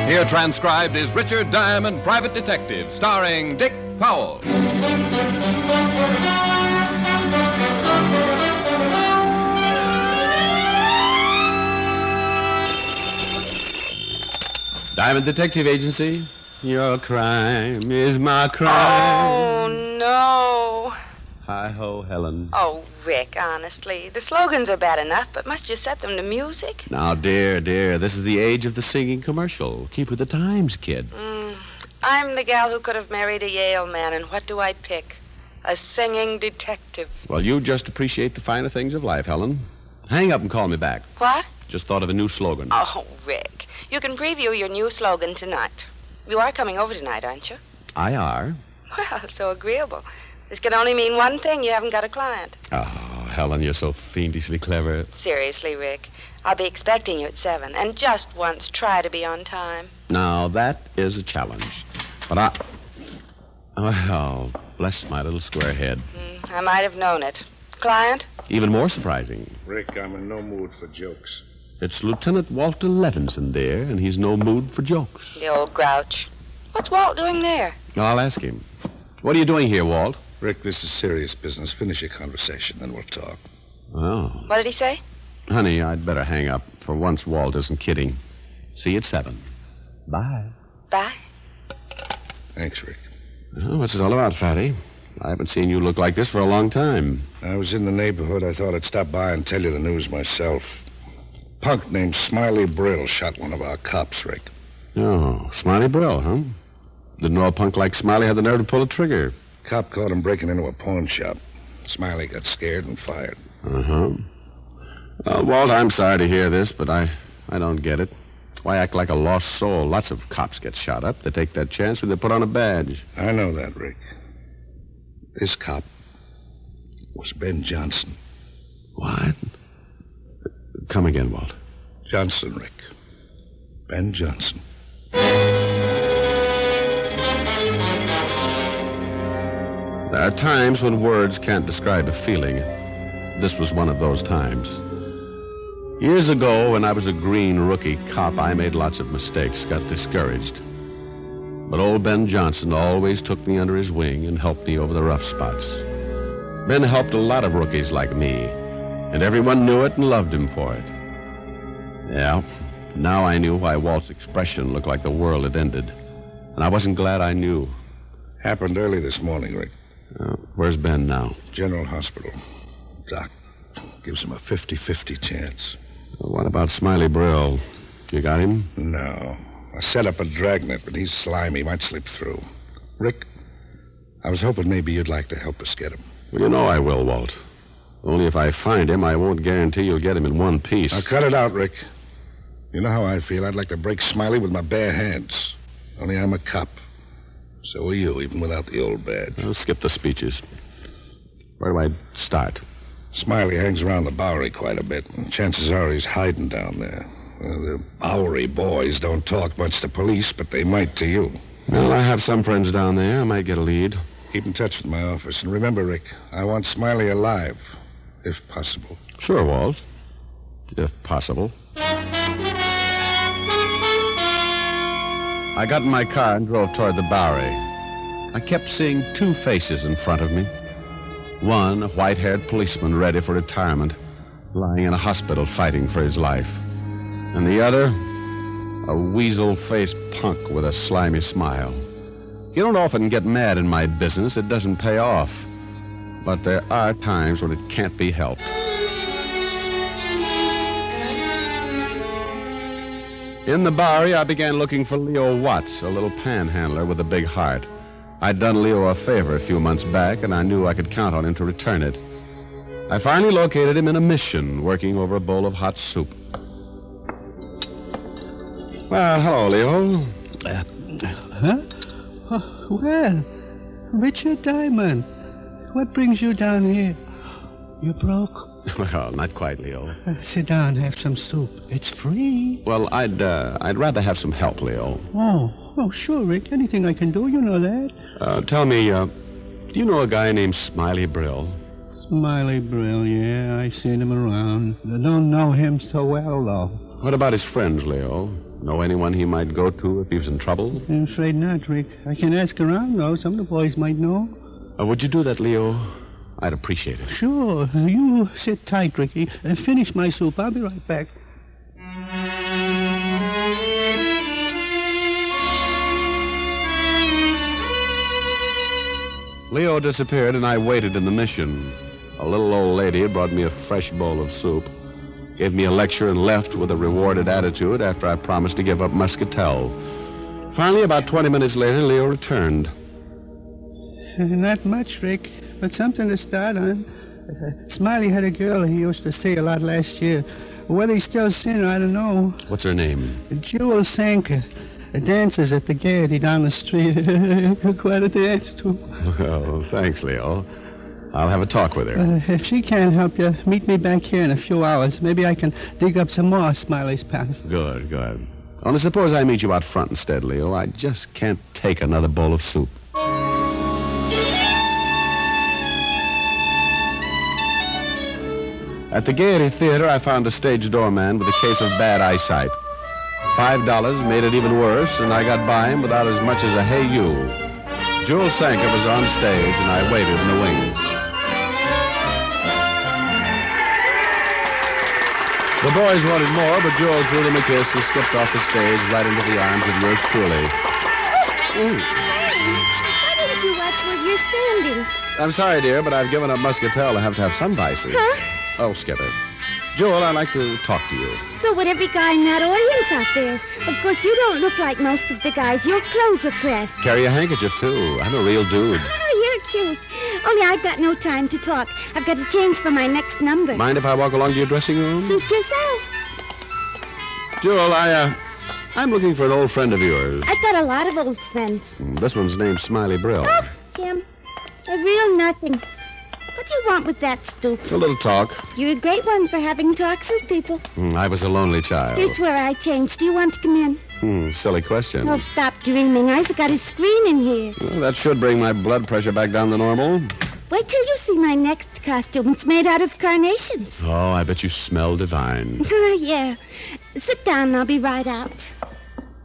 Here transcribed is Richard Diamond, Private Detective, starring Dick Powell. Diamond Detective Agency. Your crime is my crime. Oh, no. Hi-ho, Helen. Oh, Rick, honestly. The slogans are bad enough, but must you set them to music? Now, dear, this is the age of the singing commercial. Keep with the times, kid. I'm the gal who could have married a Yale man, and what do I pick? A singing detective. Well, you just appreciate the finer things of life, Helen. Hang up and call me back. What? Just thought of a new slogan. Oh, Rick, you can preview your new slogan tonight. You are coming over tonight, aren't you? I are. Well, so agreeable. This can only mean one thing. You haven't got a client. Oh, Helen, you're so fiendishly clever. Seriously, Rick. I'll be expecting you at 7. And just once, try to be on time. Now, that is a challenge. But Oh, bless my little square head. I might have known it. Client? Even more surprising. Rick, I'm in no mood for jokes. It's Lieutenant Walter Levinson, dear, and he's no mood for jokes. The old grouch. What's Walt doing there? I'll ask him. What are you doing here, Walt? Rick, this is serious business. Finish your conversation, then we'll talk. Oh. What did he say? Honey, I'd better hang up. For once, Walt isn't kidding. See you at 7. Bye. Bye. Thanks, Rick. Oh, what's it all about, Fatty? I haven't seen you look like this for a long time. I was in the neighborhood. I thought I'd stop by and tell you the news myself. Punk named Smiley Brill shot one of our cops, Rick. Oh, Smiley Brill, huh? Didn't know a punk like Smiley had the nerve to pull a trigger. Cop caught him breaking into a pawn shop. Smiley got scared and fired. Uh-huh. Walt, I'm sorry to hear this, but I don't get it. Why act like a lost soul? Lots of cops get shot up. They take that chance when they put on a badge. I know that, Rick. This cop was Ben Johnson. What? Come again, Walt. Johnson, Rick. Ben Johnson. There are times when words can't describe a feeling. This was one of those times. Years ago, when I was a green rookie cop, I made lots of mistakes, got discouraged. But old Ben Johnson always took me under his wing and helped me over the rough spots. Ben helped a lot of rookies like me, and everyone knew it and loved him for it. Yeah, now I knew why Walt's expression looked like the world had ended. And I wasn't glad I knew. Happened early this morning, Rick. Where's Ben now? General Hospital. Doc gives him a 50-50 chance. What about Smiley Brill? You got him? No. I set up a dragnet, but he's slimy. Might slip through. Rick, I was hoping maybe you'd like to help us get him. Well, you know I will, Walt. Only if I find him, I won't guarantee you'll get him in one piece. Now, cut it out, Rick. You know how I feel. I'd like to break Smiley with my bare hands. Only I'm a cop. So are you, even without the old badge. I'll skip the speeches. Where do I start? Smiley hangs around the Bowery quite a bit, and chances are he's hiding down there. The Bowery boys don't talk much to police, but they might to you. Well, I have some friends down there. I might get a lead. Keep in touch with my office. And remember, Rick, I want Smiley alive, if possible. Sure, Walt. If possible. I got in my car and drove toward the Bowery. I kept seeing two faces in front of me. One, a white-haired policeman ready for retirement, lying in a hospital fighting for his life. And the other, a weasel-faced punk with a slimy smile. You don't often get mad in my business. It doesn't pay off. But there are times when it can't be helped. In the Bowery, I began looking for Leo Watts, a little panhandler with a big heart. I'd done Leo a favor a few months back, and I knew I could count on him to return it. I finally located him in a mission, working over a bowl of hot soup. Well, hello, Leo. Huh? Oh, well, Richard Diamond, what brings you down here? You broke? Well, not quite, Leo. Sit down, have some soup. It's free. Well, I'd rather have some help, Leo. Oh, sure, Rick. Anything I can do, you know that. Tell me, do you know a guy named Smiley Brill? Smiley Brill, yeah, I seen him around. I don't know him so well, though. What about his friends, Leo? Know anyone he might go to if he was in trouble? I'm afraid not, Rick. I can ask around, though. Some of the boys might know. Would you do that, Leo? I'd appreciate it. Sure. You sit tight, Ricky, and finish my soup. I'll be right back. Leo disappeared, and I waited in the mission. A little old lady brought me a fresh bowl of soup, gave me a lecture, and left with a rewarded attitude after I promised to give up muscatel. Finally, about 20 minutes later, Leo returned. Not much, Rick, but something to start on. Smiley had a girl he used to see a lot last year. Whether he's still seeing her, I don't know. What's her name? Jewel Sanker. Dances at the Gaiety down the street. Quite a dance, too. Well, thanks, Leo. I'll have a talk with her. If she can't help you, meet me back here in a few hours. Maybe I can dig up some more Smiley's pals. Good. Only suppose I meet you out front instead, Leo. I just can't take another bowl of soup. At the Gaiety Theater, I found a stage doorman with a case of bad eyesight. $5 made it even worse, and I got by him without as much as a hey you. Jewel Sanker was on stage, and I waited in the wings. The boys wanted more, but Jewel threw them a kiss and skipped off the stage right into the arms of yours truly. Why didn't you watch where you're standing? I'm sorry, dear, but I've given up muscatel. I have to have some vices. Huh? Oh, skip it. Jewel, I'd like to talk to you. So would every guy in that audience out there. Of course, you don't look like most of the guys. Your clothes are pressed. Carry a handkerchief, too. I'm a real dude. Oh, you're cute. Only I've got no time to talk. I've got to change for my next number. Mind if I walk along to your dressing room? Suit yourself. Jewel, I'm looking for an old friend of yours. I've got a lot of old friends. This one's named Smiley Brill. Oh, Tim, a real nothing. What do you want with that stoop? A little talk. You're a great one for having talks with people. I was a lonely child. Here's where I changed. Do you want to come in? Silly question. Oh, stop dreaming. I've got a screen in here. Well, that should bring my blood pressure back down to normal. Wait till you see my next costume. It's made out of carnations. Oh, I bet you smell divine. Yeah. Sit down and I'll be right out.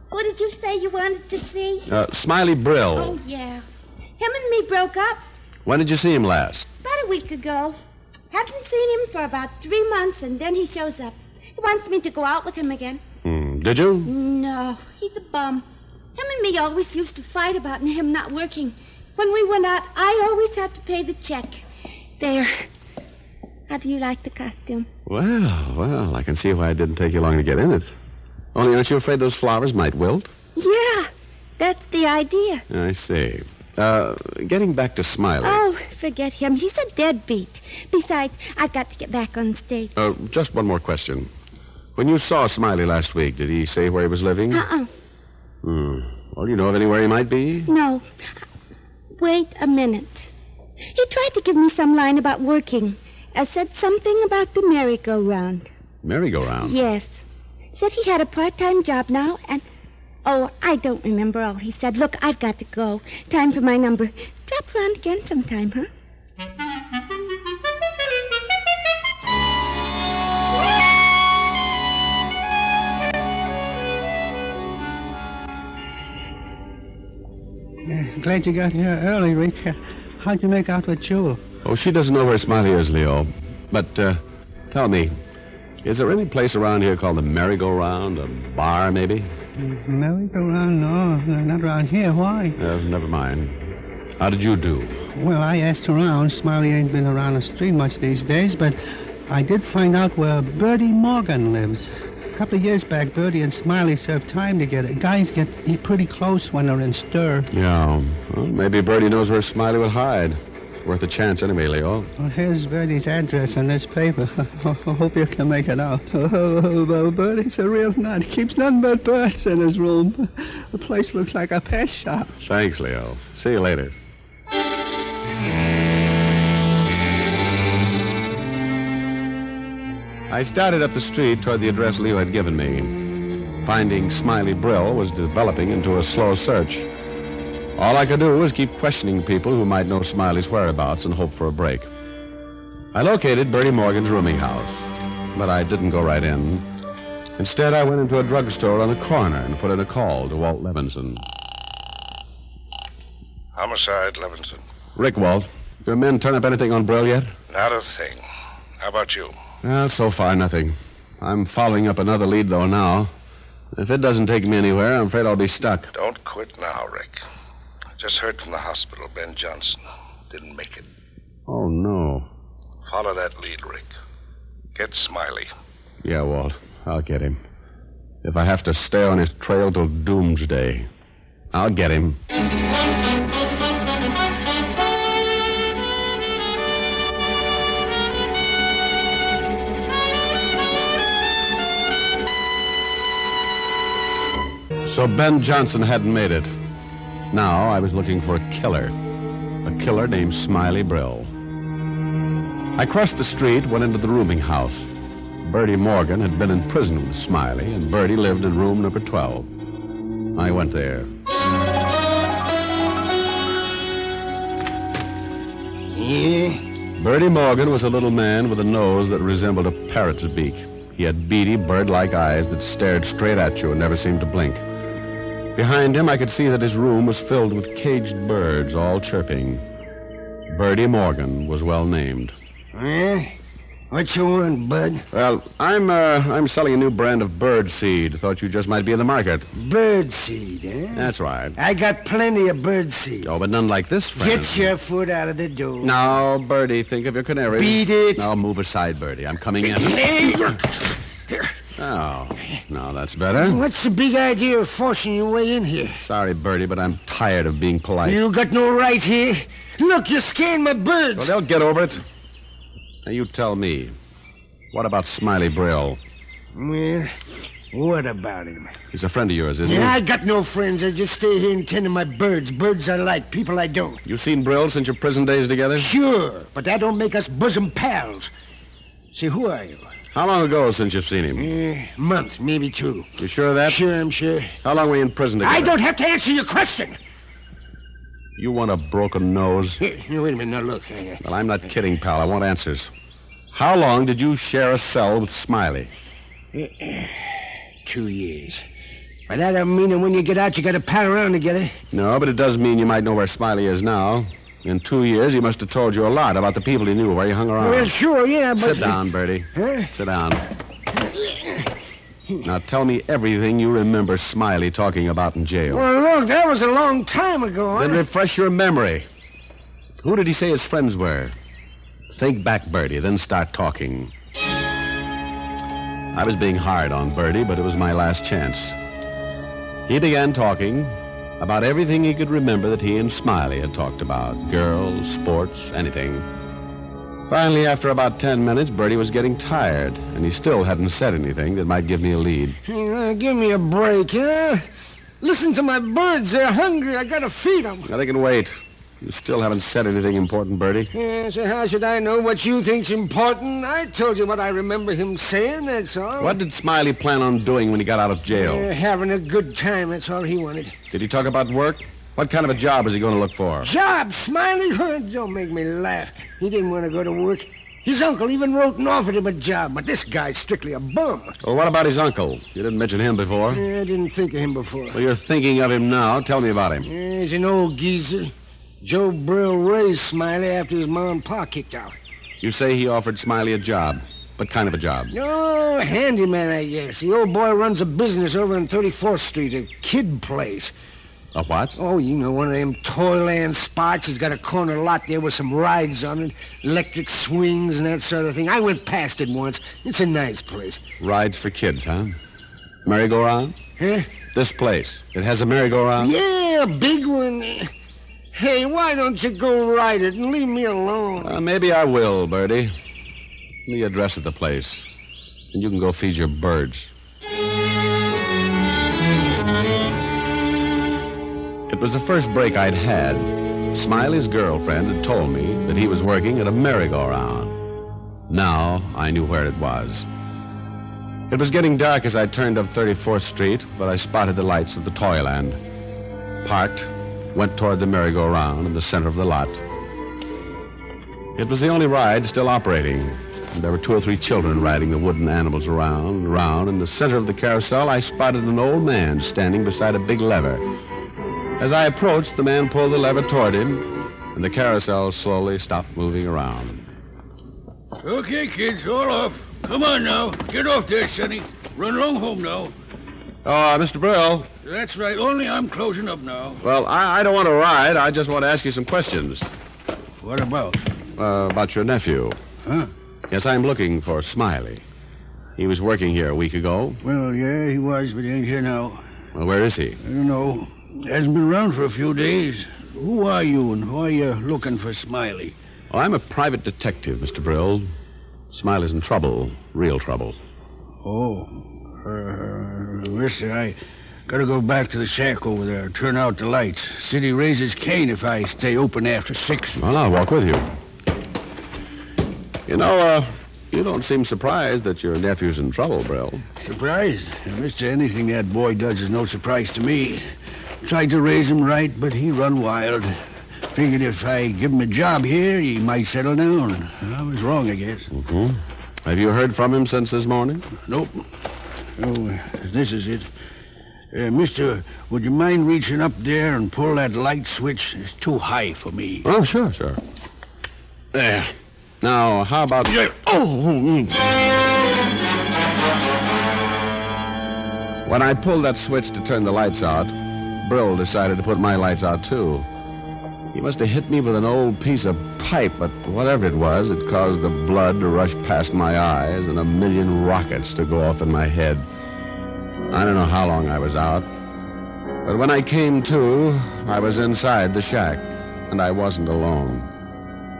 What did you say you wanted to see? Smiley Brill. Oh, yeah. Him and me broke up When did you see him last? about a week ago. Haven't seen him for about 3 months, and then he shows up. He wants me to go out with him again. Did you? No, he's a bum. Him and me always used to fight about him not working. When we went out, I always had to pay the check. There. How do you like the costume? Well, I can see why it didn't take you long to get in it. Only aren't you afraid those flowers might wilt? Yeah, that's the idea. I see. Getting back to Smiley. Oh, forget him. He's a deadbeat. Besides, I've got to get back on stage. Just one more question. When you saw Smiley last week, did he say where he was living? Well, you know of anywhere he might be? No. Wait a minute. He tried to give me some line about working. Said something about the merry-go-round. Merry-go-round? Yes. Said he had a part-time job now, and... Oh, I don't remember all he said. Look, I've got to go. Time for my number. Drop around again sometime, huh? Glad you got here early, Rick. How'd you make out with Jewel? Oh, she doesn't know where Smiley is, Leo. But, tell me, is there any place around here called the Merry-Go-Round? A bar, maybe? Merry-Go-Round? No, not around here. Why? Never mind. How did you do? Well, I asked around. Smiley ain't been around the street much these days, but I did find out where Bertie Morgan lives. A couple of years back, Bertie and Smiley served time together. Guys get pretty close when they're in stir. Yeah. Well, maybe Bertie knows where Smiley would hide. Worth a chance anyway, Leo. Well, here's Bertie's address on this paper. I hope you can make it out. Oh, Bertie's a real nut. He keeps nothing but birds in his room. The place looks like a pet shop. Thanks, Leo. See you later. I started up the street toward the address Leo had given me. Finding Smiley Brill was developing into a slow search. All I could do was keep questioning people who might know Smiley's whereabouts and hope for a break. I located Bertie Morgan's rooming house, but I didn't go right in. Instead, I went into a drugstore on the corner and put in a call to Walt Levinson. Homicide, Levinson. Rick, Walt. Your men turn up anything on Brill yet? Not a thing. How about you? So far, nothing. I'm following up another lead, though, now. If it doesn't take me anywhere, I'm afraid I'll be stuck. Don't quit now, Rick. I just heard from the hospital. Ben Johnson didn't make it. Oh, no. Follow that lead, Rick. Get Smiley. Yeah, Walt. I'll get him. If I have to stay on his trail till doomsday, I'll get him. So Ben Johnson hadn't made it. Now I was looking for a killer named Smiley Brill. I crossed the street, went into the rooming house. Bertie Morgan had been in prison with Smiley, and Bertie lived in room number 12. I went there. Yeah? Bertie Morgan was a little man with a nose that resembled a parrot's beak. He had beady, bird-like eyes that stared straight at you and never seemed to blink. Behind him, I could see that his room was filled with caged birds, all chirping. Bertie Morgan was well named. Yeah? What you want, bud? Well, I'm selling a new brand of bird seed. Thought you just might be in the market. Bird seed, eh? That's right. I got plenty of bird seed. Oh, but none like this, friend. Get your foot out of the door. Now, Bertie, think of your canary. Beat it. Now, move aside, Bertie. I'm coming in. Oh, no, that's better. What's the big idea of forcing your way in here? Sorry, Bertie, but I'm tired of being polite. You got no right here. Look, you're scaring my birds. Well, they'll get over it. Now, you tell me. What about Smiley Brill? Well, what about him? He's a friend of yours, isn't he? I got no friends. I just stay here and tend to my birds. Birds I like, people I don't. You seen Brill since your prison days together? Sure, but that don't make us bosom pals. Say, who are you? How long ago since you've seen him? Month, maybe 2. You sure of that? Sure, I'm sure. How long were you in prison together? I don't have to answer your question. You want a broken nose? Here, wait a minute. Now, look. Well, I'm not kidding, pal. I want answers. How long did you share a cell with Smiley? 2 years. By that I mean that when you get out, you got to pal around together. No, but it does mean you might know where Smiley is now. In 2 years, he must have told you a lot about the people he knew, where you hung around. Well, sure, yeah, but... Sit down, Bertie. Huh? Sit down. Now, tell me everything you remember Smiley talking about in jail. Well, look, that was a long time ago. Then refresh your memory. Who did he say his friends were? Think back, Bertie, then start talking. I was being hard on Bertie, but it was my last chance. He began talking about everything he could remember that he and Smiley had talked about. Girls, sports, anything. Finally, after about 10 minutes, Bertie was getting tired, and he still hadn't said anything that might give me a lead. Give me a break, huh? Listen to my birds. They're hungry. I gotta feed them. Now, they can wait. You still haven't said anything important, Bertie. So how should I know what you think's important? I told you what I remember him saying, that's all. What did Smiley plan on doing when he got out of jail? Having a good time, that's all he wanted. Did he talk about work? What kind of a job was he going to look for? Job, Smiley? Don't make me laugh. He didn't want to go to work. His uncle even wrote and offered him a job, but this guy's strictly a bum. Well, what about his uncle? You didn't mention him before. I didn't think of him before. Well, you're thinking of him now. Tell me about him. He's an old geezer. Joe Brill raised Smiley after his mom and pa kicked out. You say he offered Smiley a job. What kind of a job? Oh, handyman, I guess. The old boy runs a business over on 34th Street, a kid place. A what? Oh, you know, one of them toyland spots. He's got a corner lot there with some rides on it, electric swings and that sort of thing. I went past it once. It's a nice place. Rides for kids, huh? Merry-go-round? Huh? This place. It has a merry-go-round? Yeah, a big one. Hey, why don't you go ride it and leave me alone? Maybe I will, Bertie. Give me the address of the place, and you can go feed your birds. It was the first break I'd had. Smiley's girlfriend had told me that he was working at a merry-go-round. Now I knew where it was. It was getting dark as I turned up 34th Street, but I spotted the lights of the Toyland. Parked, went toward the merry-go-round in the center of the lot. It was the only ride still operating. and there were 2 or 3 children riding the wooden animals around and around. In the center of the carousel, I spotted an old man standing beside a big lever. As I approached, the man pulled the lever toward him, and the carousel slowly stopped moving around. Okay, kids, all off. Come on now. Get off there, Sonny. Run along home now. Oh, Mr. Brill. That's right. Only I'm closing up now. Well, I don't want to ride. I just want to ask you some questions. What about? About your nephew. Huh? Yes, I'm looking for Smiley. He was working here a week ago. Well, yeah, he was, but he ain't here now. Well, where is he? I don't know. Hasn't been around for a few days. Who are you, and why are you looking for Smiley? Well, I'm a private detective, Mr. Brill. Smiley's in trouble. Real trouble. Oh. Mister, I gotta go back to the shack over there, turn out the lights. City raises Cain if I stay open after 6. Well, I'll walk with you. You know, you don't seem surprised that your nephew's in trouble, Brill. Surprised? Mister, anything that boy does is no surprise to me. Tried to raise him right, but he run wild. Figured if I give him a job here, he might settle down. I was wrong, I guess. Mm-hmm. Have you heard from him since this morning? Nope. Oh, this is it. Mister, would you mind reaching up there and pull that light switch? It's too high for me. Oh, sure. There. Now, how about... When I pulled that switch to turn the lights out, Brill decided to put my lights out, too. He must have hit me with an old piece of pipe, but whatever it was, it caused the blood to rush past my eyes and a million rockets to go off in my head. I don't know how long I was out, but when I came to, I was inside the shack, and I wasn't alone.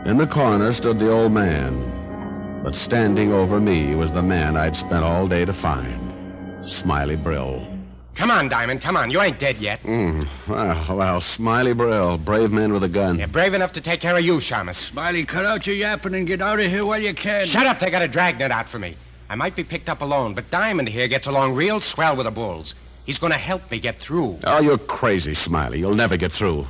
In the corner stood the old man, but standing over me was the man I'd spent all day to find, Smiley Brill. Come on, Diamond, come on. You ain't dead yet. Well, Smiley Brill, brave man with a gun. You're brave enough to take care of you, Shamus. Smiley, cut out your yapping and get out of here while you can. Shut up, they got a dragnet out for me. I might be picked up alone, but Diamond here gets along real swell with the bulls. He's going to help me get through. Oh, you're crazy, Smiley. You'll never get through.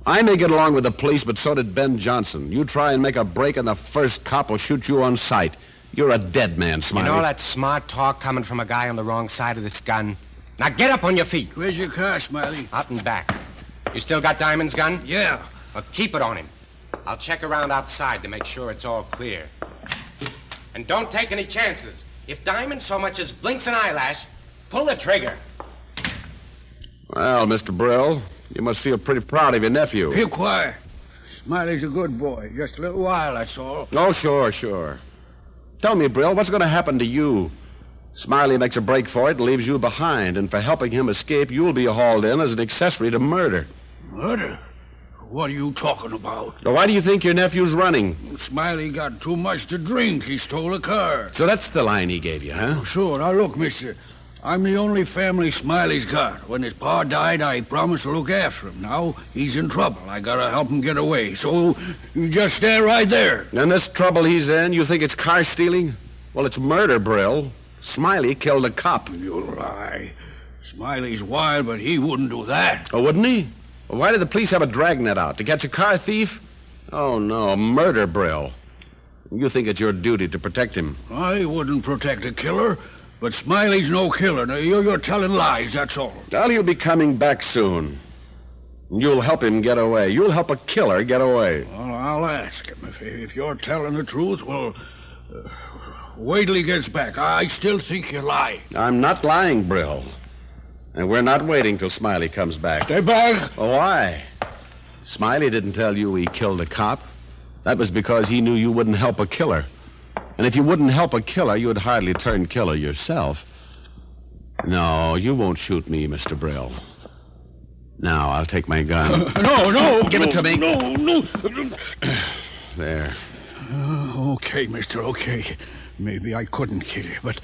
I may get along with the police, but so did Ben Johnson. You try and make a break, and the first cop will shoot you on sight. You're a dead man, Smiley. You know that smart talk coming from a guy on the wrong side of this gun? Now get up on your feet. Where's your car, Smiley? Out and back. You still got Diamond's gun? Yeah. Well, keep it on him. I'll check around outside to make sure it's all clear. And don't take any chances. If Diamond so much as blinks an eyelash, pull the trigger. Well, Mr. Brill, you must feel pretty proud of your nephew. Keep quiet. Smiley's a good boy. Just a little while, that's all. Oh, sure. Tell me, Brill, what's going to happen to you? Smiley makes a break for it and leaves you behind, and for helping him escape, you'll be hauled in as an accessory to murder. Murder? What are you talking about? Now, why do you think your nephew's running? Smiley got too much to drink. He stole a car. So that's the line he gave you, huh? Oh, sure. Now, look, mister. I'm the only family Smiley's got. When his pa died, I promised to look after him. Now, he's in trouble. I gotta help him get away. So, you just stay right there. And this trouble he's in, you think it's car stealing? Well, it's murder, Brill. Smiley killed a cop. You lie. Smiley's wild, but he wouldn't do that. Oh, wouldn't he? Well, why did the police have a dragnet out? To catch a car thief? Oh, no. Murder, Brill. You think it's your duty to protect him. I wouldn't protect a killer, but Smiley's no killer. Now, you're telling lies, that's all. Well, he'll be coming back soon. You'll help him get away. You'll help a killer get away. Well, I'll ask him. If you're telling the truth, well... wait till he gets back. I still think you lie. I'm not lying, Brill. And we're not waiting till Smiley comes back. Stay back. Oh, why? Smiley didn't tell you he killed a cop. That was because he knew you wouldn't help a killer. And if you wouldn't help a killer, you'd hardly turn killer yourself. No, you won't shoot me, Mr. Brill. Now, I'll take my gun. No. Give it to me. No. There. Okay, mister, okay. Maybe I couldn't kill you, but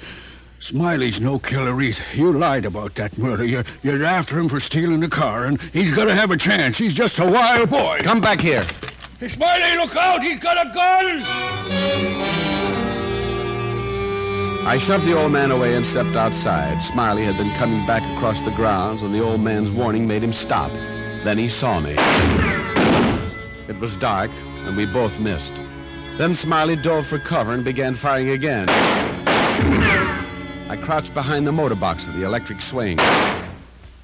Smiley's no killer either. You lied about that murder. You're after him for stealing the car, and he's got to have a chance. He's just a wild boy. Come back here. Hey, Smiley, look out! He's got a gun! I shoved the old man away and stepped outside. Smiley had been coming back across the grounds, and the old man's warning made him stop. Then he saw me. It was dark, and we both missed. Then Smiley dove for cover and began firing again. I crouched behind the motor box of the electric swing.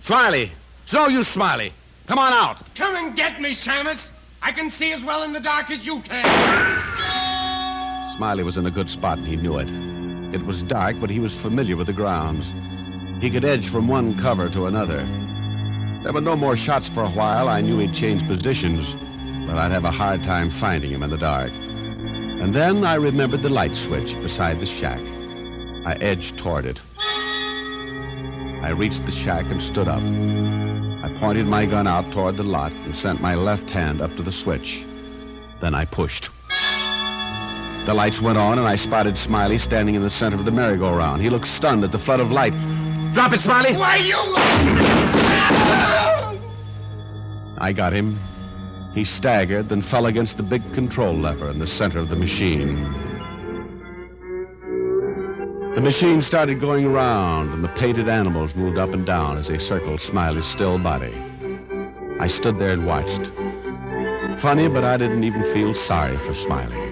Smiley! It's no use, Smiley! Come on out! Come and get me, Shamus! I can see as well in the dark as you can. Smiley was in a good spot, and he knew it. It was dark, but he was familiar with the grounds. He could edge from one cover to another. There were no more shots for a while. I knew he'd changed positions, but I'd have a hard time finding him in the dark. And then I remembered the light switch beside the shack. I edged toward it. I reached the shack and stood up. I pointed my gun out toward the lot and sent my left hand up to the switch. Then I pushed. The lights went on, and I spotted Smiley standing in the center of the merry-go-round. He looked stunned at the flood of light. Drop it, Smiley! Why, you... I got him. He staggered, then fell against the big control lever in the center of the machine. The machine started going around, and the painted animals moved up and down as they circled Smiley's still body. I stood there and watched. Funny, but I didn't even feel sorry for Smiley.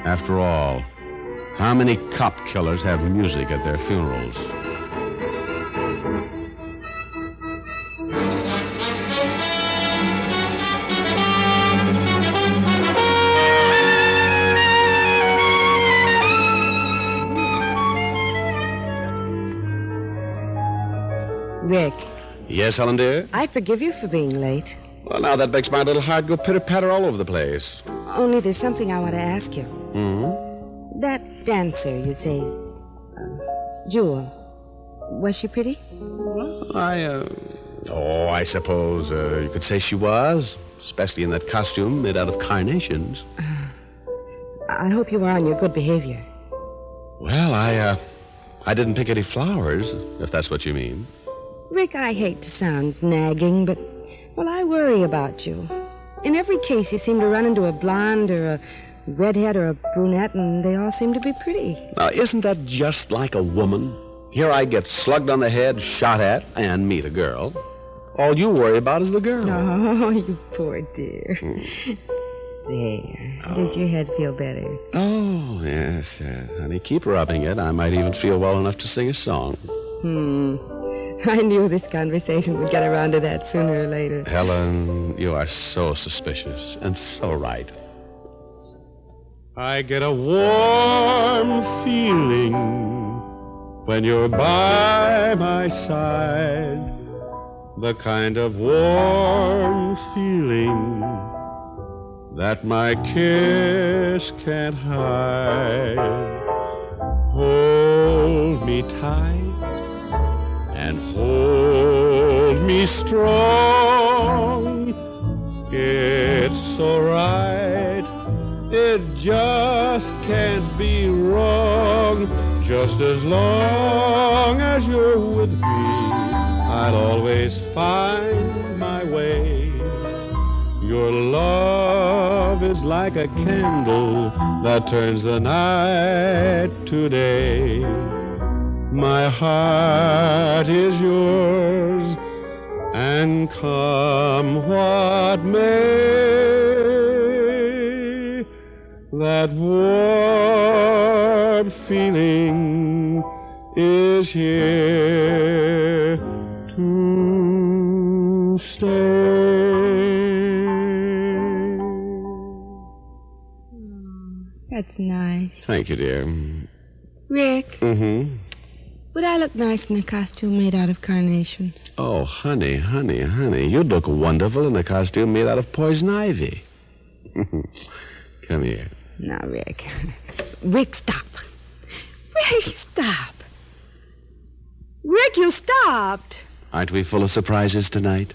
After all, how many cop killers have music at their funerals? Rick. Yes, Helen, dear? I forgive you for being late. Well, now that makes my little heart go pitter-patter all over the place. Only there's something I want to ask you. Mm-hmm? That dancer, you say, Jewel, was she pretty? Well, I suppose you could say she was, especially in that costume made out of carnations. I hope you were on your good behavior. Well, I didn't pick any flowers, if that's what you mean. Rick, I hate to sound nagging, but, well, I worry about you. In every case, you seem to run into a blonde or a redhead or a brunette, and they all seem to be pretty. Now, isn't that just like a woman? Here I get slugged on the head, shot at, and meet a girl. All you worry about is the girl. Oh, you poor dear. There. Does your head feel better? Oh, yes, honey. Keep rubbing it. I might even feel well enough to sing a song. I knew this conversation would get around to that sooner or later. Helen, you are so suspicious and so right. I get a warm feeling when you're by my side, the kind of warm feeling that my kiss can't hide. Hold me tight and hold me strong. It's so right, it just can't be wrong. Just as long as you're with me, I'll always find my way. Your love is like a candle that turns the night to day. My heart is yours, and come what may, that warm feeling is here to stay. That's nice. Thank you, dear. Rick? Mm-hmm? Would I look nice in a costume made out of carnations? Oh, honey. You'd look wonderful in a costume made out of poison ivy. Come here. Now, Rick. Rick, stop. Rick, stop. Rick, you stopped. Aren't we full of surprises tonight?